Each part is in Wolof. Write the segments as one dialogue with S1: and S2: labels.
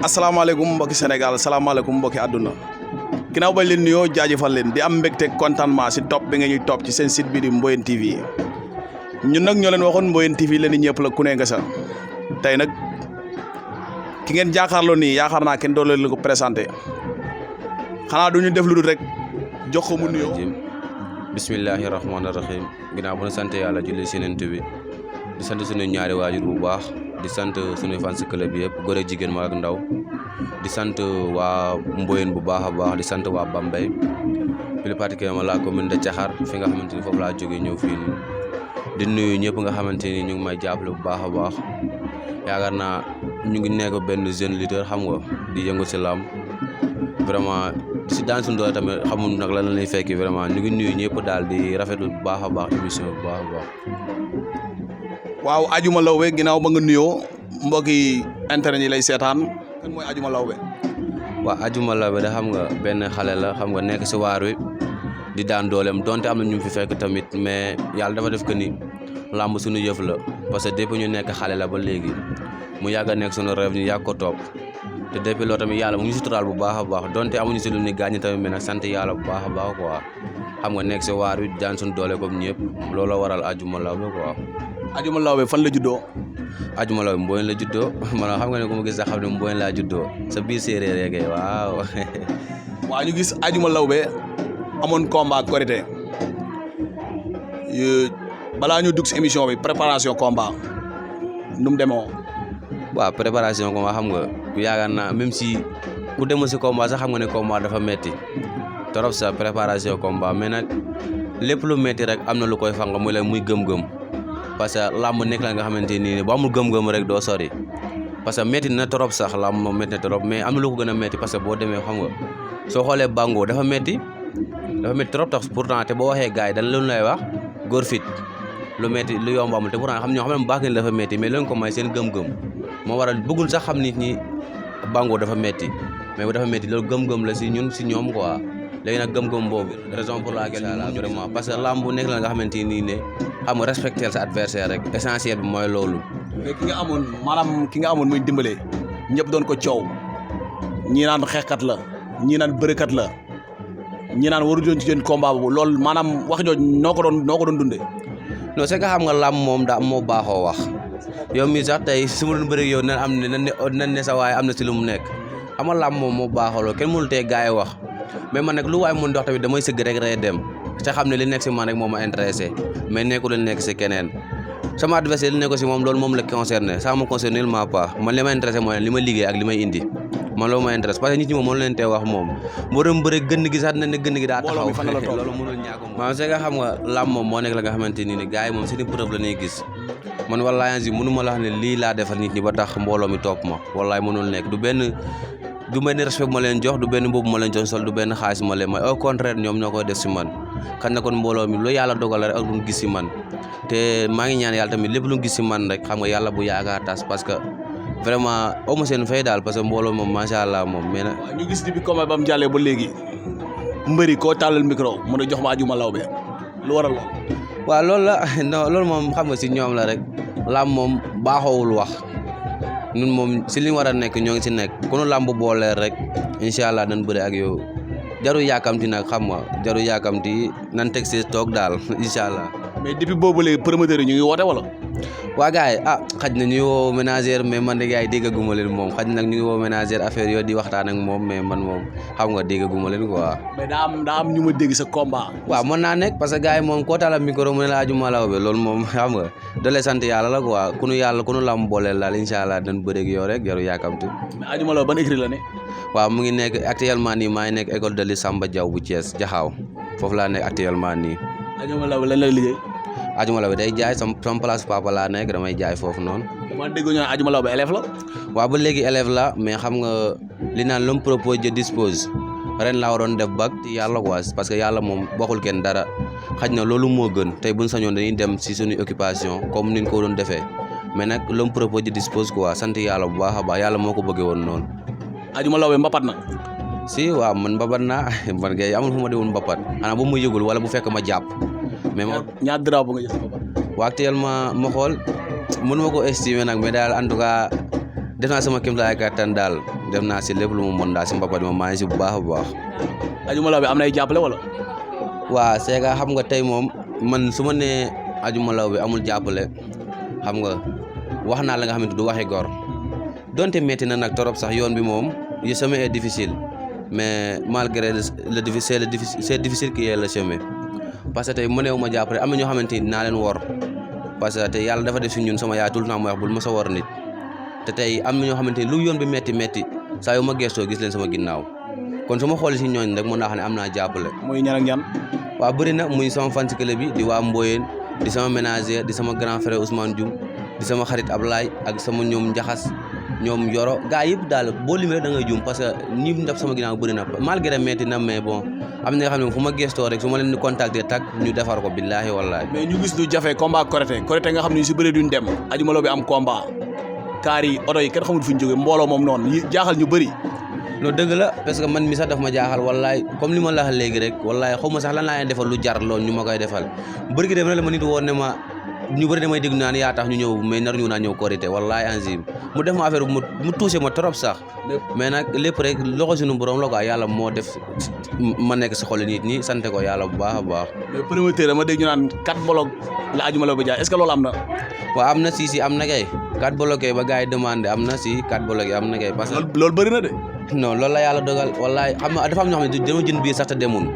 S1: asalaamaaleykum mbokki Sénégal asalaamaaleykum mbokki àdduna ginnaaw bañ leen nuyoo jaajëfal leen di am mbégte contentement si topp bi nga ñuy topp ci seen site bi di Mboyeen TV ñun nag ñoo leen waxoon Mboyeen TV leen ñëpp la ku ne nga sa tey nag ki ngeen jàkkaarloo nii yaakaar naa kenn doole la ko présenté xanaa du ñu def lu dul rek jox ko mu nuyoo.
S2: bismillahi rahmaani rahim ginnaaw bu ñu sant yàlla julli si Yonent bi di sant suñu ñaari waajur bu baax di sant suñu fans club bi yëpp góor ak jigéen mag ak ndaw di sant waa Mboyeen bu baax a baax di sant waa Bambey plus particulièrement la commune de Thiakhar fi nga xamante ni foofu laa jógee ñëw fii nii di nuyu ñëpp nga xamante ni ñu ngi may jàppale bu baax a baax yaakaar naa ñu ngi nekk benn jeune leader xam nga di yëngu si làmb vraiment si daan suñu doole tamit xamul nag lan la ñuy fekki vraiment ñu ngi nuyu ñëpp daal di rafetlu bu baax a baax émission bu baax a baax.
S1: waaw Adjuma Lawbe ginnaaw ba nga nuyoo mbokki internet yi lay seetaan kan mooy Adjuma Lawbe.
S2: waaw Adjuma Lawbe da xam nga benn xale la xam nga nekk si waar wi di daan dooleem donte am na ñu fi fekk tamit mais yàlla dafa def que ni làmb suñu yëf la parce que depuis ñu nekk xale la ba léegi mu yàgg a nekk suñu rêve ñu yàgg ko topp te depuis loolu tamit yàlla mu ngi suturaal bu baax a baax donte amuñu si lu ni gaañ tamit mais nag sant yàlla bu baax a baax quoi xam nga nekk si waar wi daan suñu doole comme ñëpp looloo waral Adjuma Lawbe quoi.
S1: Adjuma Lawbe fan la juddoo.
S2: Adjuma Lawbe Mboyeen la juddoo man xam nga ne ku ma gis sax xam ne Mboyeen laa juddoo sa biir séeréer rek waaw.
S1: waaw ñu gis Adjuma Lawbe amoon combat Korité balaa ñu dugg si émission bi préparation combat nu mu demoo.
S2: waaw préparation combat xam nga yaakaar naa même si ku demoo si combat sax xam nga ne combat dafa metti trop sa préparation combat mais nag lépp lu metti rek am na lu koy fanga muy la muy gëm-gëm parce que làmb nekk la nga xamante ni bu amul gëm-gëm rek doo sori parce que metti na trop sax làmb moom metti na trop mais am na lu ko gën a metti parce que boo demee xam nga soo xoolee Bango dafa metti trop tax pourtant te boo waxee gars yi dañ leen lay wax góor fit lu metti lu yomb amul te pourtant xam ñoo xam ne mu baax ngeen dafa metti mais leen ko may seen gëm-gëm moo waral bëggul sax xam nit ñi Bango dafa metti mais bu dafa metti loolu gëm-gëm la si ñun si ñoom quoi léegi nag gëm-gëm boobu raison pour laquelle vraiment parce que lamb bu nekk la nga xamante nii ne xam nga respecter sa adversaire rek essentiel bi mooy loolu.
S1: mais ki nga amoon maanaam ki nga amoon muy dimbale ñëpp doon ko coow ñii naan xeexkat la ñii naan bërekat la ñii naan waru doon ci jën combat boobu loolu maanaam wax jooju noo ko doon dundee.
S2: non c'est que xam nga lamb moom daa moo baaxoo wax yow mii sax tey su ma doon bëri yow nan am nan ne sa waaye am na si lu mu nekk xam nga lamb moom moo baaxoo loolu kenn mënul tee gars yi wax. mais man nag lu waay mun dox tamit damay sëgg rek ree dem te xam ne li nekk si man rek moo ma intéressé mais nekkul li nekk si keneen sama adversaire li nekk si moom loolu moom la concerné ça me concerne nullement pas man li ma intéressé mooy li ma liggéey ak li may indi man loolu ma intéressé parce que nit ñi moom mënu leen tee wax moom moo doon bëre gënn gi sax na ne gënn gi daa taxaw loolu mënul ñàkk moom maanaam c'est que xam nga lam moom moo nekk la nga xamante nii ne gars yi moom seeni preuve la ñuy gis man wallaay si mënu ma la wax ne lii laa defal nit ñi ba tax mbooloo mi topp ma wallaay mënul nekk du benn respect ma leen jox du benn boobu ma leen jox sol du benn xaalis ma leen may au contraire ñoom ñoo koy def si man xam na kon mbooloo mi lu yàlla dogal rek ak lu gis si man te maa ngi ñaan yàlla tamit lépp lu gis si man rek xam nga yàlla bu yaakaar tas parce que vraiment aw ma seen fay daal parce que mbooloo moom macha allah moom mais nag.
S1: ñu gis depuis combat ba mu jàllee ba léegi mbëri koo tàllal micro mën a jox ma Adjuma Lawbe lu waral lool.
S2: waaw loolu la non loolu moom xam nga si ñoom la rek lam moom baaxoowul wax. ñun moom si li war a nekk ñoo ngi si nekk ku nu làmb boole rek incha allah dañ bëri ak yow jaru yaakamti nag xam nga jaru yaakamti nan teg si toog daal incha allah.
S1: mais depuis boobu léegi promoteur yi ñu ngi woote wala.
S2: waa gars yi xaj na ñu ngi woo ménagère mais man de gars yi déggaguma leen moom xaj nag ñu ngi woo ménagère affaire yooyu di waxtaan ak moom mais man moom xam nga déggaguma leen quoi.
S1: mais daa am ñu ma dégg sa combat.
S2: waaw mën naa nekk parce que gars yi moom koo taalal micro mu ne la Adjuma Lawbe loolu moom xam nga doole sant yàlla la quoi ku nu lam booleel daal incha allah dañ bëre ak yow rek jaru yaakamti.
S1: mais Adjuma Lawbe ban écrit la ne.
S2: waaw mu ngi nekk actuellement nii maa ngi nekk école de li Samba Diaw bu Thiès Jaxaaw foofu laa nekk actuellement nii.
S1: Adjuma Lawbe lan lay liggéey.
S2: Adjuma Lawbe day jaay sama place papa laa nekk damay jaay foofu noonu.
S1: dama dégg ñu ne Adjuma Lawbe élève la.
S2: waaw ba léegi élève la mais xam nga li naan l'homme propose Dieu dispose ren laa waroon def bac ci yàlla quoi parce que yàlla moom waxul kenn dara xaj na loolu moo gën tey buñ sañoon dañuy dem si suñu occupation comme niñ ko doon defee mais nag l'homme propose Dieu dispose quoi sant yàlla bu baax a baax yàlla moo ko bëggee woon noonu.
S1: Adjuma Lawbe mbapat na.
S2: si waaw man mbapat naa man kay amul fu ma demoon mbapat xanaa bu ma yëgul wala bu fekk ma jàpp. mais ma
S1: ñaar drapeau nga jël sa mbapat.
S2: waa actuellement ma xool mënu ma ko estimer nag mais daal en tout cas def naa sama kéemtalaay kattan daal def naa si lépp lu mu mën daal si mbapat ma maa ngi si bu baax a baax.
S1: Adjuma Lawbe am nay jàppale wala.
S2: waa c'est que xam nga tey moom man su ma nee Adjuma Lawbe amul jàppale xam nga wax naa la nga xamante du waxi gor donte metti na nag torop sax yoon bi moom le chemin est difficile mais malgré c'est difficile qui est le chemin parce que tey mëneewu ma jàppale am na ñoo xamante ni naa leen wor parce que tey yàlla dafa def si ñun sama yaay tout le temps mooy wax bul ma sa wor nit te tey am na ñoo xamante ni lu yoon bi metti saa yu ma gestoo gis leen sama ginnaaw kon su ma xoolee si ñooñ rek mën naa xam ne am naa jàppale.
S1: muy ñan ak ñan.
S2: waaw bëri na muy sama fan si club bi di waa Mboyeen di sama ménager di sama grand frère Ousmane Dioum di sama xarit Ablaye ak sama ñoom Njaxas ñoom Yoro gaa yëpp daal boo limee rek da ngay juum parce que ñi def sama ginnaaw bëri na malgré metti na mais bon am na nga xam ne fu ma gestoo rek su ma leen di contacter tak ñu defar ko billaahi wallaahi.
S1: mais ñu gis lu jafe combat Korité nga xam ne ñu si bëri duñ dem Adjuma Lawbe am combat kaar yi oto yi kenn xamul fu ñu jógee mbooloo moom noonu yi jaaxal ñu bëri.
S2: loolu dëgg la parce que man mi sax daf ma jaaxal wallaay comme li ma la wax léegi rek wallaay xaw ma sax lan laa leen defal lu jar loolu ñu ma koy defal bëri gi dem na la ma nit woon ne ma ñu bëri damay dégg naan yaa tax ñu ñëw mais nar ñu naa ñëw Korité wallaay anzim mu def ma affaire mu touché ma trop sax mais nag lépp rek loxo suñu borom la quoi yàlla moo def ma nekk si xol nit ñi sant ko yàlla bu baax a baax.
S1: mais promoteur ma dégg ñu naan 4 bolok la Adjuma Lawbe jaay est-ce que loolu am na.
S2: waaw am na si am na kay 4 bloqué ba gars yi demandé am na si 4 bloqué am na kay parce que
S1: loolu bëri na de.
S2: non loolu la yàlla dogal wallaay xam nga dafa am ñoo xam ne dama jënd bii sax te demun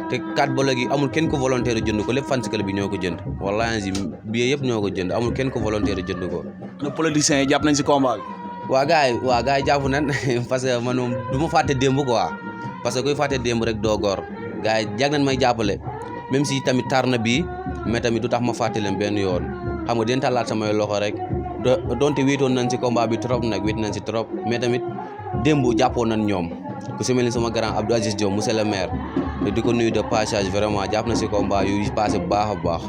S2: te 4 bloqué yi amul kenn ko volontaire jënd ko lépp fan si club bi ñoo ko jënd wallaay ansi bii yëpp ñoo ko jënd amul kenn ko volontaire jënd ko.
S1: na politiciens yi jàpp nañ si combat bi.
S2: waa gars yi jàpp nañ parce que man moom du ma fàtte démb quoi parce que kuy fàtte démb rek doo góor gars yi jag nañ may jàppale même si tamit tar na bii mais tamit du tax ma fàtte leen benn yoon xam nga den talaat samay loxo rek donte wéetoon nañ si combat bi trop nag wéet nañ si trop mais tamit démb jàppoon nañ ñoom ku si mel ni sama grand Abdou Aziz Diop monsieur le maire di ko nuyu de passage vraiment jàpp na si combat yu passé bu baax a baax.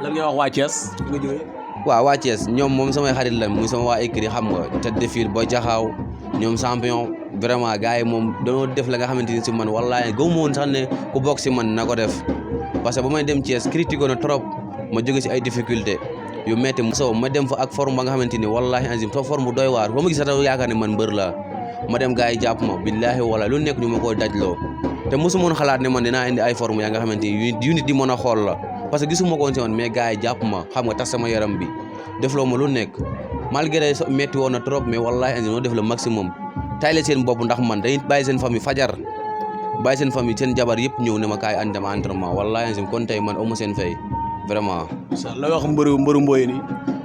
S1: lan ngay wax waa Thiès nga jógee.
S2: waaw waa Thiès ñoom moom samay xarit la muy sama waa écrit xam nga tête de file boo jaxaaw ñoom champion vraiment gars yi moom dañoo def la nga xamante ni si man wallaahi gëw ma woon sax ne ku bokk si man na ko def parce que ba may dem Thiès critiqué na trop ma jóge si ay difficulté yu metti so ma dem fa ak forme ba nga xamante ni wallaahi azim to forme bu doy waar ba ma gis sax yaakaar ne man mbër la ma dem gars yi jàpp ma billaahi wala lu nekk ñu ma koy dajloo te mosu moon xalaat ne man dinaa indi ay forme yaa nga xamante ni yu nit di mën a xool la parce que gisuma ko woon si man mais gars yi jàpp ma xam nga tax sama yaram bi defloo ma lu nekk malgré metti woon na trop mais wallaahi azim noo def le maximum tayle seen bopp ndax man dañuy bàyyi seen famille fajar bàyyi seen famille seen jabar yëpp ñëw ne ma kaay andi dem entraînement wallaahi azim kon tey man amu seen fay vraiment.
S1: la wax mbëru Mboyeen yi.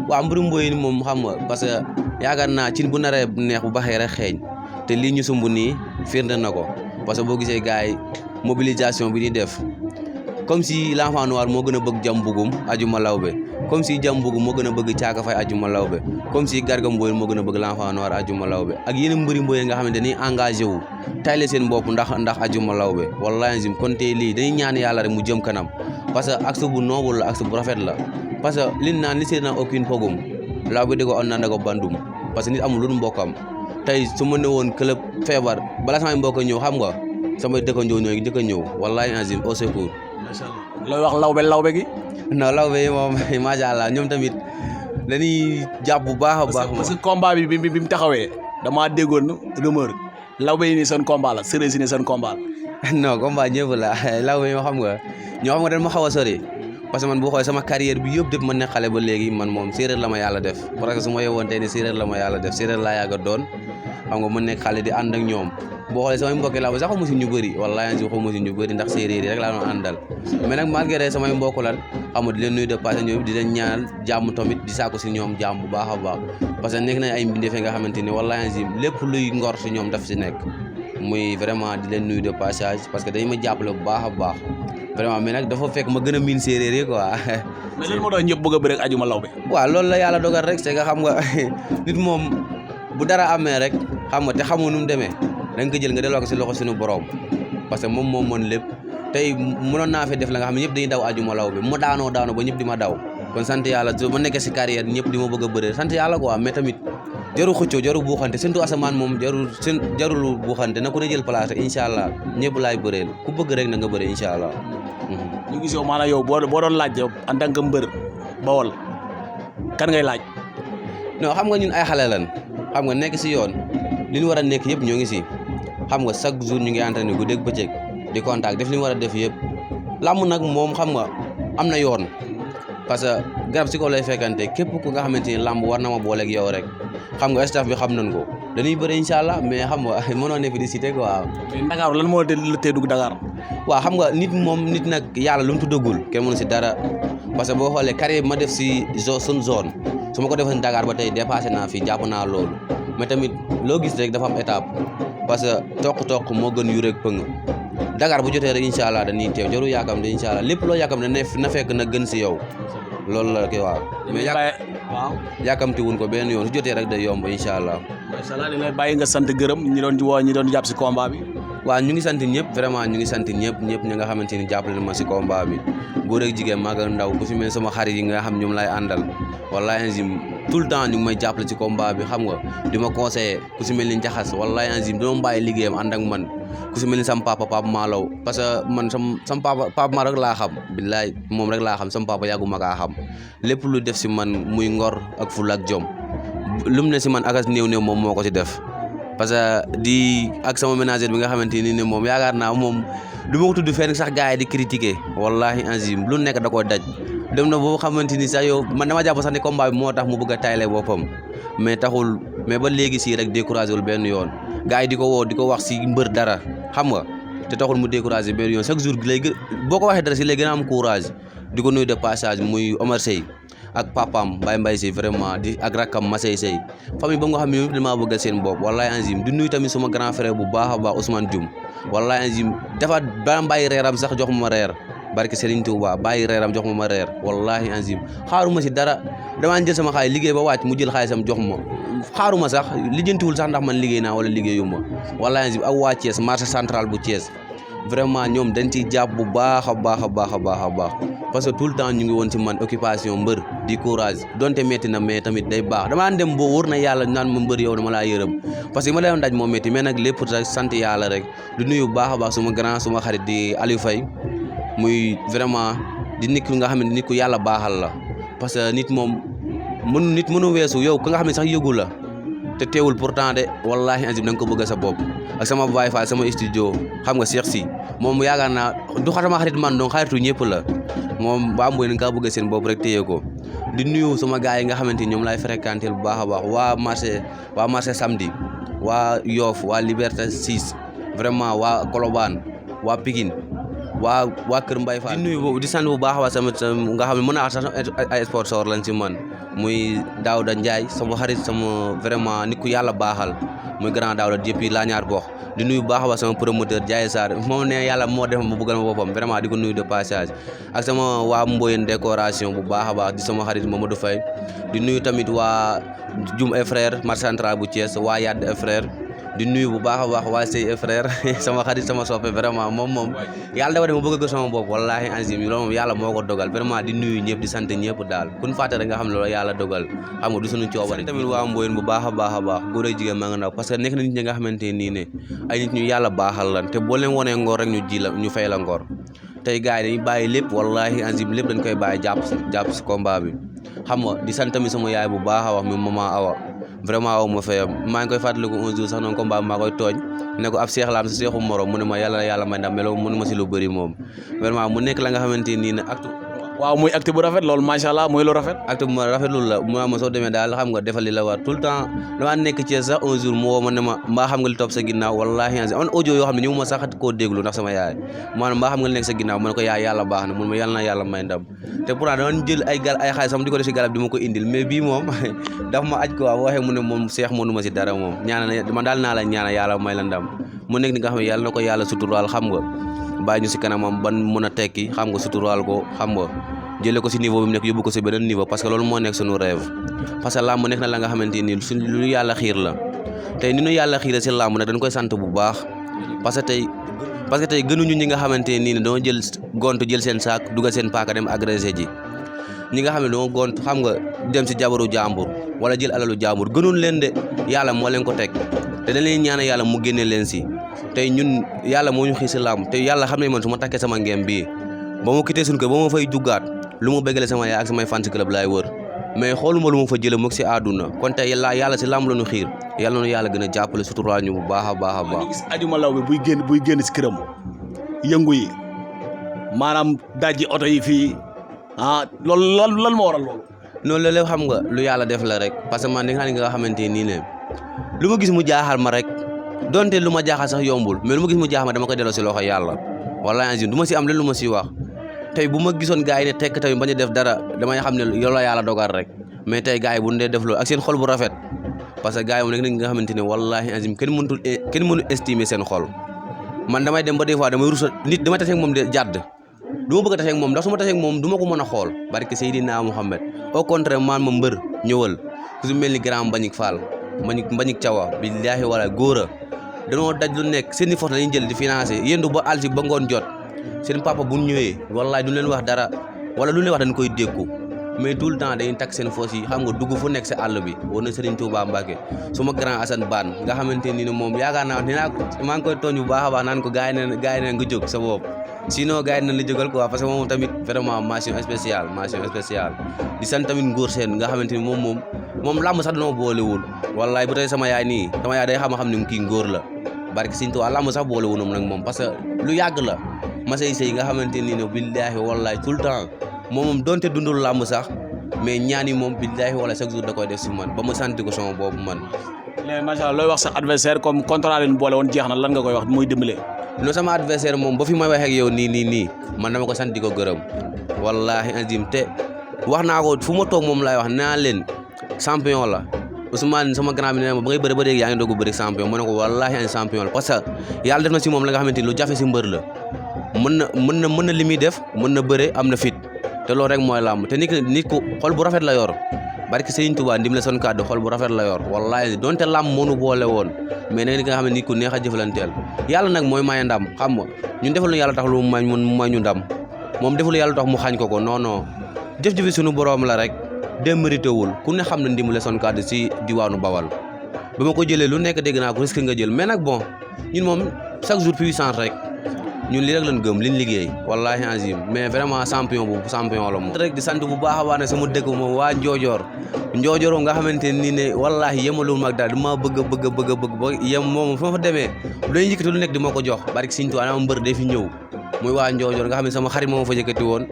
S2: waaw mbëru Mboyeen yi moom xam nga parce que yaakaar naa cin bu naree neex bu baxee rek xeeñ te lii ñu sumb nii firnde na ko parce que boo gisee gars yi mobilisation bi di def comme si l'enfant noir moo gën a bëgg jam bugum Adjuma Lawbe comme si jam bugum moo gën a bëgg Caaka Fay Adjuma Lawbe comme si Garga Mboyeen moo gën a bëgg l'enfant noir Adjuma Lawbe ak yeneen mbëri Mboyeen nga xamante ni engagé wu tayle seen bopp ndax Adjuma Lawbe wallahi azim kon tey lii dañuy ñaan yàlla rek mu jëm kanam parce que axe bu noble la axe bu rafet la parce que lin naan li see na aucune pogum Lawbe di ko on naan ko bandum parce que nit amul lu mbokkam tey su ma ne woon club feebar bala samay mbokk ñëw xam nga samay dëkkandoo ñooy njëkk a ñëw wallahi azim au secours.
S1: macha allah looy wax Lawbe gi.
S2: non Lawbe yi moom macha allah ñoom tamit dañuy jàpp bu baax a baax.
S1: parce que combat bi bi mu taxawee damaa déggoon rumeur Lawbe yi ni seen combat la séeréer si ni seen combat la.
S2: non combat ñëpp la Lawbe yoo xam nga dañ ma xaw a sori parce que man bu xoolee sama carrière bi yëpp depuis ma nekk xale ba léegi man moom séeréer la ma yàlla def parce que su ma yeewoon tey ni séeréer la ma yàlla def séeréer laa yàgg a doon xam nga ma nekk xale di ànd ak ñoom boo xoolee samay mbokk Lawbe sax xaw ma si ñu bëri wallaahi ansi xaw ma si ñu bëri ndax séeréer yi rek laa doon àndal mais nag malgré samay mbokk lan xam nga di leen nuyu de passé ñoom di leen ñaanal jàmm tamit di saako si ñoom jàmm bu baax a baax parce que nekk nañ ay mbindeef nga xamante ni wallaahi ansi lépp luy ngor si ñoom daf si nekk muy vraiment di leen nuyu de passage parce que dañu ma jàppale bu baax a baax vraiment mais nag dafa fekk ma gën a miin séeréer yi quoi.
S1: mais lan moo tax ñëpp bëgg a bëre ak Adjuma Lawbe.
S2: waaw loolu la yàlla dogal rek c'est que xam nga nit moom bu dara amee rek xam nga te xamoo nu mu demee da nga ko jël nga delloo ko si loxo suñu borom parce que moom mën lépp tey mënoon naa fi def la nga xam ne ñëpp dañuy daw Adjuma Lawbe ma daanoo ba ñëpp di ma daw kon sant yàlla su ma nekkee si carrière ñëpp di ma bëgg a bëre sant yàlla quoi mais tamit jarul xëccoo jarul buuxante surtout asamaan moom jarul buuxante na ku ne jël place rek incha allah ñëpp laay bëreel ku bëgg rek na nga bëre incha allah.
S1: ñu gis yow maanaam yow boo doon laaj yow en tant que mbër Bawol kan ngay laaj.
S2: non xam nga ñun ay xale lan xam nga nekk si yoon li ñu war a nekk yëpp ñoo ngi si xam nga chaque jour ñu ngi entraîné guddeeg bëccëg di contact def li ñu war a def yëpp làmb nag moom xam nga am na yoon parce que garab si ko lay fekkante képp ku nga xamante ni làmb war na ma booleeg yow rek xam nga staff bi xam nañ ko dañuy bëri incha allah mais xam nga mënoo ne fi di cité quoi.
S1: mais Dakar lan moo la tee dugg Dakar.
S2: waaw xam nga nit nag yàlla lu mu tuddagul kenn mënu si dara parce que boo xoolee carrière bi ma def si suñ zone su ma ko defee Dakar ba tey dépassé naa fi jàpp naa loolu mais tamit loo gis rek dafa am étape parce que toq moo gën yu rek pëng Dakar bu jotee rek incha allah dañuy teew jarul yaakaar ne incha allah lépp loo yaakaar ne na fekk na gën si yow loolu la kii waaw. mais yàkkamti wuñ ko benn yoon su jotee rek day yomb incha allah.
S1: macha allah dañ lay bàyyi nga sant gërëm ñi doon jàpp si combat bi.
S2: waaw ñu ngi sant ñëpp vraiment ñu ngi sant ñëpp ñi nga xamante ni jàppale ma si combat bi góor ak jigéen mag ak ndaw ku si mel sama xarit yi nga xam ñoom lay àndal wallahi enzim tout le temps ñu ngi may jàppale ci combat bi xam nga di ma conseiller ku si mel ni Njaxas wallahi enzim dama bàyyi liggéeyam ànd ak man ku si mel ni sama papa Malaw parce que man sama papa ma rek laa xam billaay moom rek laa xam sama papa yàgguma kaa xam lépp lu def si man muy ngor ak ful ak jom lu mu ne si man akas néew moom moo ko si def parce que di ak sama ménagère bi nga xamante ni ne moom yaakaar naa moom du ma ko tudd fenn sax gars yi di critiquer wallahi azim lu nekk da koo daj dem na boo xamante ni sax yow man dama jàpp sax ni combat bi moo tax mu bëgg a tayle boppam mais taxul mais ba léegi si rek découragé wul benn yoon gars yi di ko woo di ko wax si mbër dara xam nga te taxul mu découragé benn yoon chaque jour lay gën boo ko waxee dara si lay gën a am courage di ko nuyu de passage muy Omar Sey ak papam Mbaye Sey vraiment di ak rakkam Masey Sey famille ba nga xam ne ñoom damaa bëggal seen bopp wallahi anzim di nuyu tamit suma grand frère bu baax a baax Ousmane Dioum wallahi anzim dafa ba bàyyi reeram sax jox ma reer barke Serigne Touba bàyyi reeram jox ma reer wallahi anzim xaaruma si dara damaa jël sama xaalis liggéey ba wàcc mu jël xaalisam jox ma xaaruma sax lijjantiwul sax ndax man liggéey naa wala liggéeyuma wallahi anzim ak waa Thiès marché central bu Thiès vraiment ñoom dañ ciy jàpp bu baax a baax a baax a baax a baax parce que tout le temps ñu ngi woon ci man occupation mbër di courage donte metti na mais tamit day baax damaa dem boo wóor na yàlla naan ma mbër yow dama laa yërëm parce que ma doon daj moo metti mais nag lépp rek sant yàlla rek du nuyu bu baax a baax suma grand suma xarit di Aliou Faye muy vraiment di nit ku nga xam ne nit ku yàlla baaxal la parce que nit moom mënu weesu yow ka nga xam ne sax yëgu la te teewul pourtant de wallahi azim da nga ko bëgg sa bopp ak sama Baye Fall sama studio xam nga Cheikh Sy moom yaakaar naa du xatama xarit man donc xaritu ñëpp la moom waa Mboy nga bëgg seen bopp rek téye ko di nuyu sama gars yi nga xamante ni ñoom laay fréquenter bu baax a baax waa marché samedi waa Yoff waa Liberté 6 vraiment waa Colobane waa Pikine waa Kër Mbaye Fall di nuyu di sant bu baax waa sama nga xam ne mën naa sax ay sponsor lañ ci man muy Daouda Ndiaye sama xarit sama vraiment nit ku yàlla baaxal muy grand Daouda depuis la ñaar bokk di nuyu bu baax waa sama promoteur Diaye Sarr moom ne yàlla moo def ma bëggal ma boppam vraiment di ko nuyu de passage ak sama waa Mboyen décoration bu baax a baax di sama xarit Mamadou Faye di nuyu tamit waa Dioum et frère marché central bu Thiès waa Yad et frère di nuyu bu baax a baax waa Sey et frère sama xarit sama soppe vraiment moom yàlla dafa def ma bëgg ko sama bopp wallahi anzim loolu moom yàlla moo ko dogal vraiment di nuyu ñëpp di sant ñëpp daal kun fàtte rek nga xam ne loolu yàlla dogal xam nga du suñu coobare tamit waa Mboyen bu baax a baax a baax góor ak jigéen maa nga ndaw parce que nekk na nit ñi nga xamante nii ne ay nit ñu yàlla baaxal lan te boo leen wonee ngor rek ñu fay la ngor tey gars yi dañuy bàyyi lépp wallahi anzim lépp dañ koy bàyyi jàpp si combat bi xam nga di sant tamit sama yaay bu baax a wax mi maman Awa vraiment aw ma fayam maa ngi koy fàttaliku un jour sax noonu combat maa koy tooñ ne ko ab seex la am si seexu morom mu ne ma yàlla may ndam melo mu ne ma si lu bëri moom vraiment mu nekk la nga xamante nii ne acte
S1: waaw muy acte bu rafet loolu macha allah muy lu rafet
S2: acte bu ma rafetlu la ma soo demee daal xam nga defal li la war tout le temps damaa nekk ci sax un jour mu woo ma ne ma mbaa xam nga li topp sa ginnaaw wallahi am na audio yoo xam ne ñu ma sax koo déglu ndax sama yaay maanaam mbaa xam nga li nekk sa ginnaaw ma ne ko yaay yàlla baax na mun ma yàlla na yàlla may ndam te pourtant dama jël ay xaalis sama di ko def si garab di ma ko indil mais bii moom daf ma aj quoi waxee mu ne moom seex mënu ma si dara moom ñaana man daal naa la ñaana yàlla may la ndam mu nekk ni nga xam ne yàlla na ko yàlla suturaal xam nga bàyyi ñu si kanamam ban mën a tekki xam nga suturaal ko xam nga jëlee ko si niveau bi mu nekk yóbbu ko si beneen niveau parce que loolu moo nekk suñu rêve parce que làmb nekk na la nga xamante ni suñ lu yàlla xiir la tey ni ñu yàlla xiiree si làmb nag dañ koy sant bu baax parce que tey gënuñu ñi nga xamante nii ne doo jël gont jël seen saak dugal seen paaka dem agressé ji ñi nga xam ne doo gont xam nga dem si jabaru jàmbur wala jël alalu jàmbur gënul leen de yàlla moo leen ko teg te dañ leen ñaanal yàlla mu génne leen si tey ñun yàlla moo ñu xiir si làmb te yàlla xam ne man su ma takkee sama ngeem bii ba ma quitté suñu kër ba ma fay duggaat lu mu bëggale sama yaay ak samay fans club laay wër mais xooluma lu ma fa jëlee moog si àdduna kon tey yàlla si lamb la ñu xiir yàlla na yàlla gën a jàppale suturaal ñu bu baax a baax a baax.
S1: gis Adama Lawbe buy génn si këram yëngu yi maanaam dajji oto yi fii loolu lan moo waral loolu.
S2: noonu la lépp xam nga lu yàlla def la rek parce que man di nga xamante nii ne lu ma gis mu jaaxal ma rek donte lu ma jaaxal sax yombul mais lu ma gis mu jaaxal ma dama koy delloo si loxo yàlla wallaahi azim du ma si am leen lu ma si wax tey bu ma gisoon gars yi ne tekk tamit bañ a def dara damay xam ne yow la yàlla dogal rek mais tey gars yi bu ñu dee def loolu ak seen xol bu rafet parce que gars yi moom nekk nañ nga xamante ne wallaahi azim kenn mënu estimer seen xol man damay dem ba des fois damay rusa nit damay tase ak moom de jàdd du ma bëgg a tase ak moom ndax su ma tase ak moom du ma ko mën a xool barke Seydina Muhammad au contraire man ma mbër ñëwal ku su mel ni grand Mbagnick Fall Mbagnick Thiawa billaahi wala góor a danoo daj lu nekk seen i force lañuy jël di financé yéndu ba alsi ba ngoon jot seen papa bu ñu ñëwee wallaay du leen wax dara wala lu leen wax dañ koy dékku mais tout le temps dañuy takk seen force yi xam nga dugg fu nekk si àll bi war na Serigne Touba Mbacke suma grand Assane Bane nga xamante ni ne moom yaakaar naa maa ngi koy tooñ bu baax a baax naan ko gars yi ne nga jóg sa bopp sinon gars yi nañ la jógal quoi parce que moom tamit vraiment mention spéciale di sant tamit Ngor Sène nga xamante ni moom làmb sax danoo boolewul wallaay bu tey sama yaay day xam ne kii ngóor la barke Serigne Touba làmb sax boolewul nag moom parce que lu yàgg la masay sëy nga xamante ni ne billaahi wallaay tout le temps moom donte dundul làmb sax mais ñaani moom billaahi wala chaque jour da koy def si man ba ma santi ko sama boobu man.
S1: mais macha Allah looy wax sa adversaire comme contrat leen boole woon jeex na lan nga koy wax muy dimbale.
S2: non sama adversaire moom ba fi may waxee ak yow nii man dama ko sant di ko gërëm wallaahi azim te wax naa ko fu ma toog moom laay wax naa leen champion la Ousmane sama grand bi nee ma ba ngay bëri ba léegi yaa ngi doog a bëri champion ma ne ko wallaahi an champion la parce que yàlla def na si moom la nga xamante ni lu jafe si mbër la mën na li muy def mën na bëre am na fit te loolu rek mooy làmb te nit ku xol bu rafet la yor barke Serigne Touba ndim la son kàddu xol bu rafet la yor wallaahi donte làmb moo nu boole woon mais nag nga xam ne nit ku neex a jëflanteel yàlla nag mooy maye ndam xam nga ñun defalu yàlla tax lu mu may ñu ndam moom defalu yàlla tax mu xañ ko non jëf-jëfi suñu borom la rek démérité wul ku ne xam ne ndim la son kàddu si diwaanu Bawal ba ma ko jëlee lu nekk dégg naa ko risque nga jël mais nag bon ñun moom chaque jour puissance rek ñun li rek lañ gëm liñ liggéey wallaahi azim mais vraiment champion la moom rek di sant bu baax a baax ne sama dëkk moom waa Njoojoor nga xamante ni ne wallaahi yemalul mag daal dama bëgg ba yem moom fu ma fa demee lu ñu yëkkati lu nekk di ma ko jox barke Sëriñ Tuubaa ama mbër de fi ñëw muy waa Njoojoor nga xam ne sama xarit moo ma fa yëkkati woon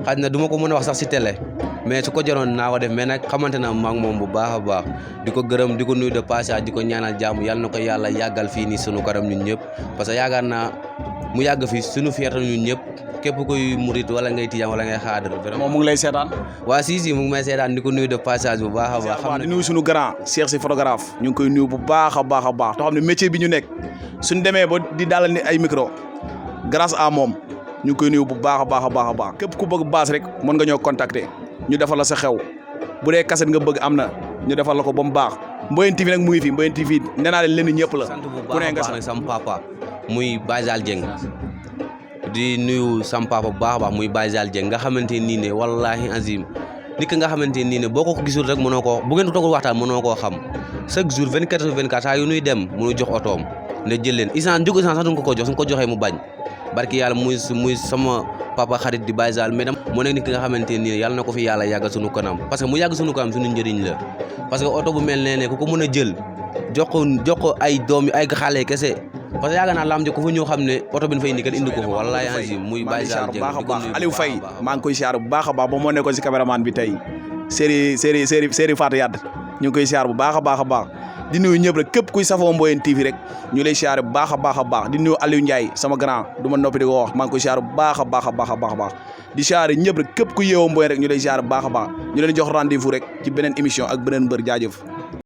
S2: xaj na du ma ko mën a wax sax si télé mais su ko jaroon naa ko def mais nag xamante na maag moom bu baax a baax di ko gërëm di ko nuyu de passage di ko ñaanal jàmm yàlla na ko yàlla yàggal fii nii sunu kanam ñun ñëpp parce que yaakaar naa mu yàgg fi sunu fierté ñun ñëpp képp koy murit wala ngay tijaan wala ngay xaadar vraiment
S1: moom mu ngi lay seetaan.
S2: waa si mu ngi may seetaan di ko nuyu de passage bu baax a baax.
S1: xam di nuyu sunu grand Cheikh si photographe ñu ngi koy nuyu bu baax a baax te xam ne métier bi ñu nekk suñu demee ba di dalal ni ay micro grâce à moom ñu ngi koy nuyu bu baax a baax képp ku bëgg baas rek mën nga ñoo contacter ñu defal la sa xew bu dee kaset nga bëgg am na ñu defal la ko ba mu baax Mboyeen TV nag mu ngi fi Mboyeen TV nee naa leen ñëpp la.
S2: sant bu baax a baax sama papa muy Baye Zal Dieng di nuyu sam papa bu baax a baax muy Baye Zal Dieng nga xamante nii ne wallaahi azim nit ki nga xamante nii ne boo ko gisul rek mënoo koo bu ngeen toogul waxtaan mënoo koo xam chaque jour 24/24 saa yu nuy dem mënu jox otoom ne jël leen isaan jóg isaan sax du nga ko jox su nga ko joxee mu bañ barki yàlla muy sama papa xarit di Baye Zal mais dam moo nekk nit ki nga xamante nii ne yàlla na ko fi yàlla yàggal sunu kanam parce que mu yàgg sunu kanam suñu njëriñ la parce que oto bu mel ne ku ko mën a jël jox ko ay doom yi ay xale kese parce que yaakaar naa lam ji ku fa ñëw xam ne oto bi ñu fay indi indi ko fa wallaahi azim muy Baye Zal Dieng
S1: baax a baax Aliou Faye maa ngi koy siyaar bu baax a baax ba moo nekkoon si caméraman bi tey série Fatou Yade ñu ngi koy siyaar bu baax a baax di nuyu ñëpp rek képp kuy safoo Mboyeen TV rek ñu lay siyaar bu baax a baax di nuyu Aliou Ndiaye sama grand du ma noppi di ko wax maa ngi koy siyaar bu baax a baax di siyaar ñëpp rek képp ku yeewoo Mboyeen rek ñu lay siyaar bu baax a baax ñu leen jox rendez-vous rek ci beneen émission ak beneen mbër jaajëf